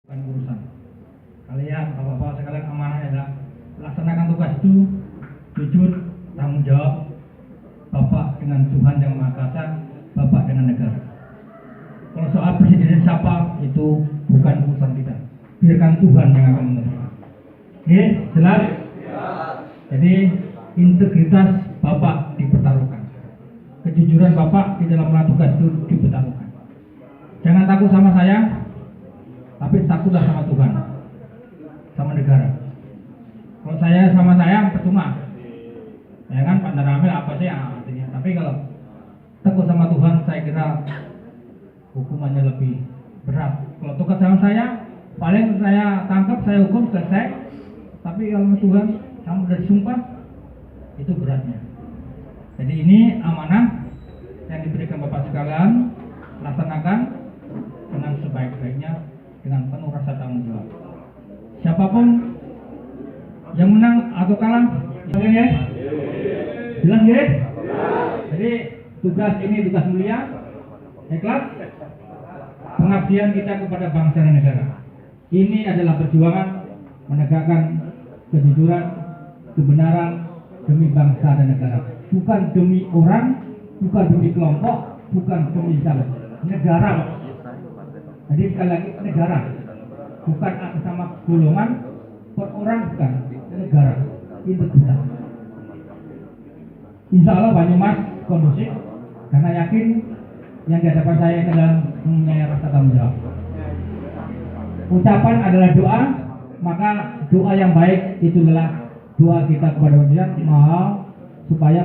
bukan urusan kalian. Bapak-bapak sekalian, amanah adalah laksanakan tugas itu jujur, tanggung jawab, Bapak dengan Tuhan yang Maha Kuasa, Bapak dengan negara. Kalau soal presiden siapa itu bukan urusan kita, biarkan Tuhan yang akan menentukan. Oke, jelas? Jadi integritas Bapak dipertaruhkan, kejujuran Bapak di dalam melakukan tugas itu dipertaruhkan. Jangan takut sama saya, tapi takutlah sama Tuhan, sama negara. Kalau saya sama saya percuma, ya kan, pandang ramil apa sih artinya. Tapi kalau takut sama Tuhan, saya kira hukumannya lebih berat. Kalau takut sama saya, paling saya tangkap, saya hukum, selesai. Tapi kalau Tuhan, kamu sudah disumpah, itu beratnya. Jadi ini amanah yang diberikan Bapak sekalian, laksanakan dengan sebaik-baiknya, dengan penuh rasa tanggung jawab. Siapapun yang menang atau kalah, ya? Jelas ya? Jadi tugas ini tugas mulia, ikhlas, pengabdian kita kepada bangsa dan negara. Ini adalah perjuangan menegakkan kejujuran, kebenaran demi bangsa dan negara. Bukan demi orang, bukan demi kelompok, bukan demi negara. Jadi sekali lagi, negara, bukan atas nama golongan, per orang, bukan, negara. Integritas. Insya Allah Banyumas kondusif, karena yakin yang di hadapan saya adalah mempunyai rasa tanggung jawab. Ucapan adalah doa, maka doa yang baik itu adalah doa kita kepada Tuhan, supaya